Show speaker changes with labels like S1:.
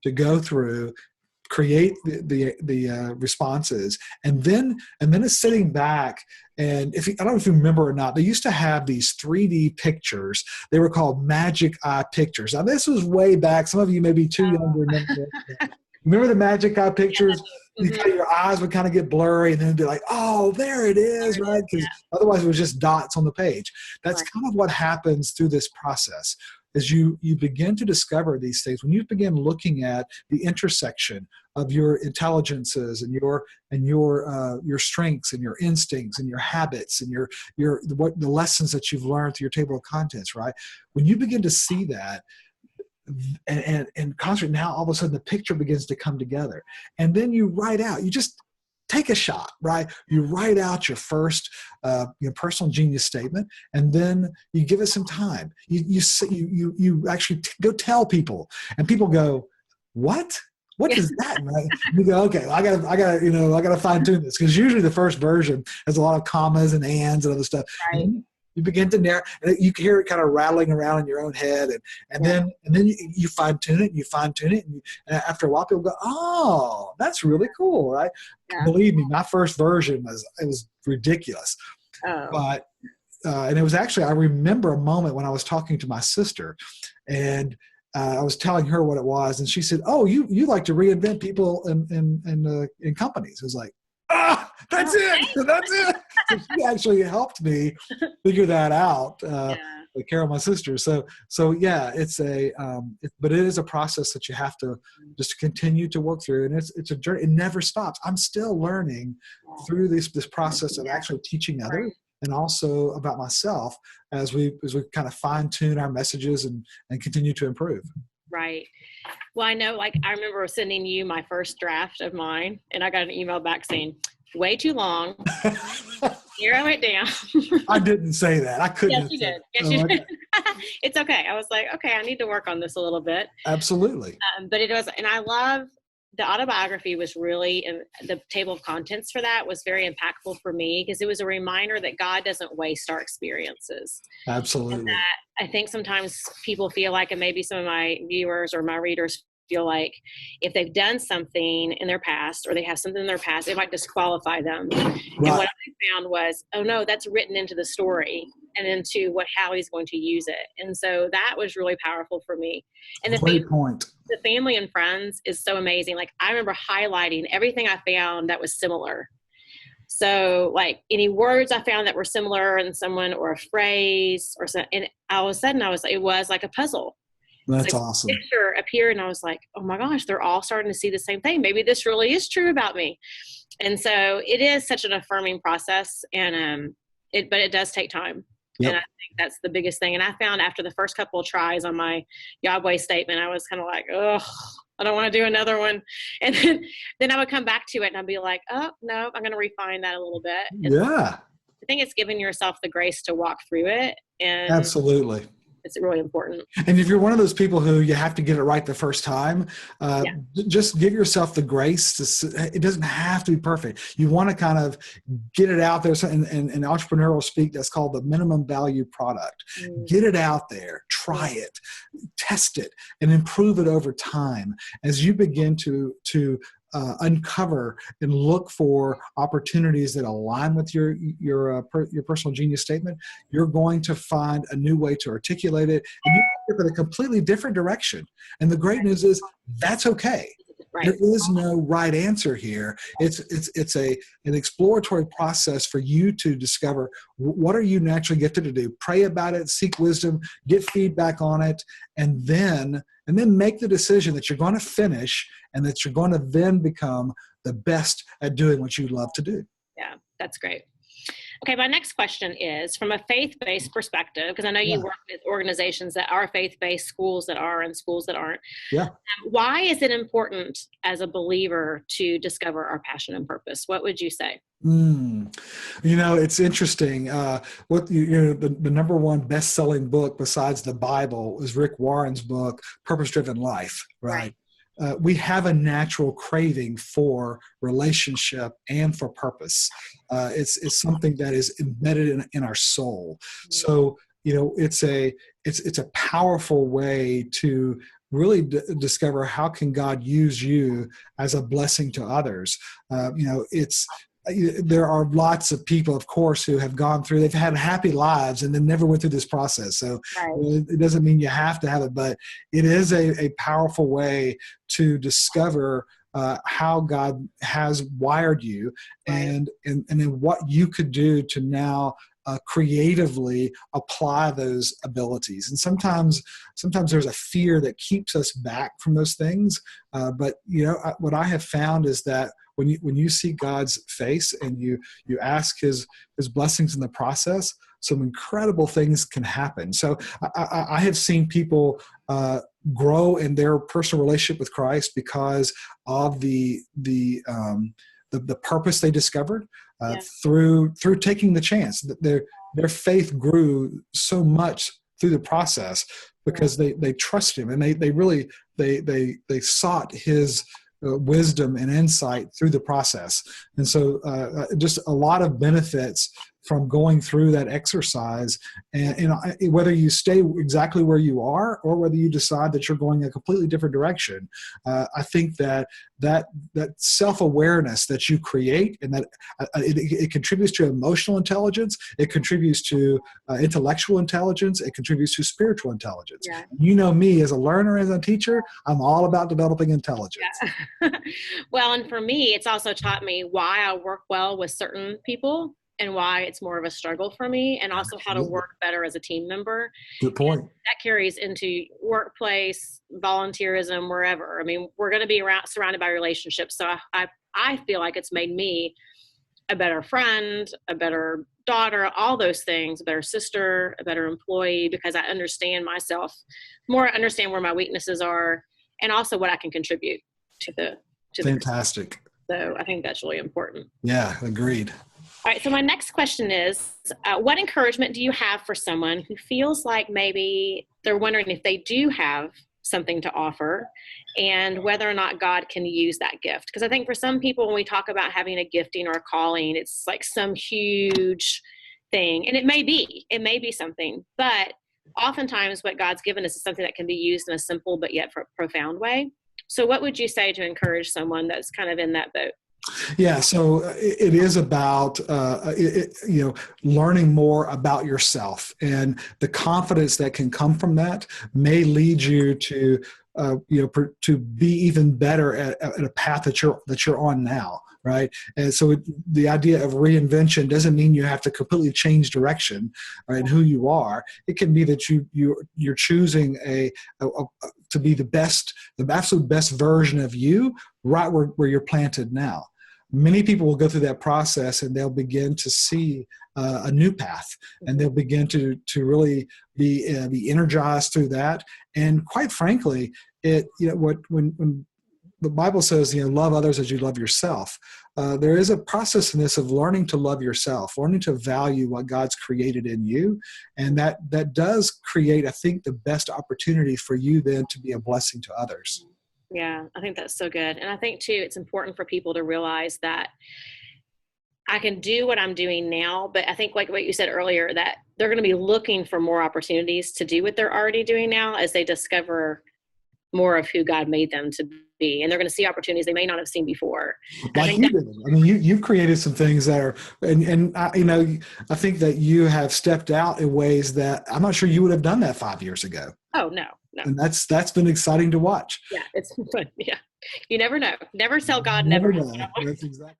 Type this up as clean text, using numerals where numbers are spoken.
S1: to go through, create the responses, and then it's sitting back. And I don't know if you remember or not, they used to have these 3D pictures. They were called magic eye pictures. Now this was way back. Some of you may be too young to remember. Remember the magic eye pictures?
S2: Yeah.
S1: Your eyes would kind of get blurry, and then it'd be like, oh, there it is, right? Because otherwise it was just dots on the page. That's kind of what happens through this process. As you begin to discover these things, when you begin looking at the intersection of your intelligences and your strengths and your instincts and your habits and the lessons that you've learned through your table of contents, right? When you begin to see that, and concentrate, now all of a sudden the picture begins to come together, and then you write out. You just take a shot, right? You write out your first your personal genius statement, and then you give it some time. You actually go tell people, and people go, "What? What is that?" Right? You go, "Okay, I gotta fine tune this," because usually the first version has a lot of commas and ands and other stuff.
S2: Right.
S1: And you begin to narrow, and you can hear it kind of rattling around in your own head, and then you fine tune it, and after a while, people go, "Oh, that's really cool," right?
S2: Yeah.
S1: Believe me, my first version was ridiculous, but and it was actually, I remember a moment when I was talking to my sister, and I was telling her what it was, and she said, "Oh, you like to reinvent people in companies." It was like, that's it. So she actually helped me figure that out. With Carol, my sister. So yeah, but it is a process that you have to just continue to work through, and it's a journey. It never stops. I'm still learning through this process of actually teaching others, and also about myself as we kind of fine tune our messages and continue to improve.
S2: Right. Well, I know, like, I remember sending you my first draft of mine, and I got an email back saying, way too long. Here I went down.
S1: I didn't say that. I couldn't.
S2: Yes, you did. Yes, you did. It's okay. I was like, okay, I need to work on this a little bit.
S1: Absolutely.
S2: But it was, and I love, the autobiography was really, and the table of contents for that was very impactful for me, because it was a reminder that God doesn't waste our experiences.
S1: Absolutely.
S2: And that I think sometimes people feel like, and maybe some of my viewers or my readers feel like, if they've done something in their past, or they have something in their past, it might disqualify them. Right. And what I found was, oh no, that's written into the story and into how he's going to use it. And so that was really powerful for me. And
S1: Great point.
S2: The family and friends is so amazing. Like, I remember highlighting everything I found that was similar. So like any words I found that were similar in someone, or a phrase or something, and all of a sudden it was like a puzzle.
S1: That's awesome.
S2: A picture appeared, and I was like, oh my gosh, they're all starting to see the same thing. Maybe this really is true about me. And so it is such an affirming process, and but it does take time. Yep. And I think that's the biggest thing. And I found after the first couple of tries on my Yahweh statement, I was kind of like, oh, I don't want to do another one. And then I would come back to it, and I'd be like, oh no, I'm going to refine that a little bit. And I think it's giving yourself the grace to walk through it. And
S1: absolutely.
S2: It's really important.
S1: And if you're one of those people who you have to get it right the first time, just give yourself the grace it doesn't have to be perfect. You want to kind of get it out there. So in entrepreneurial speak, that's called the minimum value product. Get it out there, try it, test it, and improve it over time. As you begin to uncover and look for opportunities that align with your personal genius statement, you're going to find a new way to articulate it, and you take it in a completely different direction. And the great news is that's okay. Right. There is no right answer here. It's an exploratory process for you to discover what are you naturally gifted to do. Pray about it, seek wisdom, get feedback on it, and then make the decision that you're going to finish, and that you're going to then become the best at doing what you love to do.
S2: Yeah, that's great. Okay, my next question is, from a faith-based perspective, because I know you work with organizations that are faith-based, schools that are, and schools that aren't.
S1: Yeah.
S2: Why is it important as a believer to discover our passion and purpose? What would you say?
S1: It's interesting. The number one best-selling book besides the Bible is Rick Warren's book, Purpose-Driven Life, right? We have a natural craving for relationship and for purpose. It's something that is embedded in our soul. So, it's a powerful way to really discover how can God use you as a blessing to others. There are lots of people, of course, who have gone through, they've had happy lives and then never went through this process. So
S2: Right.
S1: it doesn't mean you have to have it, but it is a powerful way to discover how God has wired you,
S2: Right.
S1: and then what you could do to now creatively apply those abilities. And sometimes there's a fear that keeps us back from those things. But what I have found is that when you see God's face and you ask His blessings in the process, some incredible things can happen. So I have seen people grow in their personal relationship with Christ because of the purpose they discovered through taking the chance. That their faith grew so much through the process because they trust Him, and they really sought His wisdom and insight through the process. And so just a lot of benefits from going through that exercise, and whether you stay exactly where you are or whether you decide that you're going a completely different direction, I think that self-awareness that you create, and that it contributes to emotional intelligence, it contributes to intellectual intelligence, it contributes to spiritual intelligence.
S2: Yeah.
S1: You know me as a learner, as a teacher, I'm all about developing intelligence.
S2: Yeah. Well, and for me, it's also taught me why I work well with certain people and why it's more of a struggle for me, and also how to work better as a team member.
S1: Good point.
S2: And that carries into workplace, volunteerism, wherever. I mean, we're going to be surrounded by relationships. So I feel like it's made me a better friend, a better daughter, all those things, a better sister, a better employee, because I understand myself more, I understand where my weaknesses are, and also what I can contribute to the
S1: Fantastic.
S2: So I think that's really important.
S1: Yeah, agreed.
S2: All right, so my next question is, what encouragement do you have for someone who feels like maybe they're wondering if they do have something to offer and whether or not God can use that gift? Because I think for some people, when we talk about having a gifting or a calling, it's like some huge thing. And it may be something, but oftentimes what God's given us is something that can be used in a simple but yet profound way. So what would you say to encourage someone that's kind of in that boat?
S1: Yeah, so it is about learning more about yourself, and the confidence that can come from that may lead you to to be even better at a path that you're on now, right? And so the idea of reinvention doesn't mean you have to completely change direction, right, and who you are. It can be that you're choosing to be the absolute best version of you, right where you're planted now. Many people will go through that process and they'll begin to see a new path, and they'll begin to really be energized through that. And quite frankly, when the Bible says, love others as you love yourself, there is a process in this of learning to love yourself, learning to value what God's created in you. And that does create, I think, the best opportunity for you then to be a blessing to others.
S2: Yeah, I think that's so good. And I think too, it's important for people to realize that I can do what I'm doing now, but I think like what you said earlier, that they're going to be looking for more opportunities to do what they're already doing now as they discover more of who God made them to be. And they're going to see opportunities they may not have seen before.
S1: Like you did. I mean, you've created some things that are, and I think that you have stepped out in ways that I'm not sure you would have done that 5 years ago.
S2: Oh, no.
S1: And that's been exciting to watch.
S2: Yeah, it's fun. Yeah. You never know. Never tell God never.
S1: Know. That's exactly.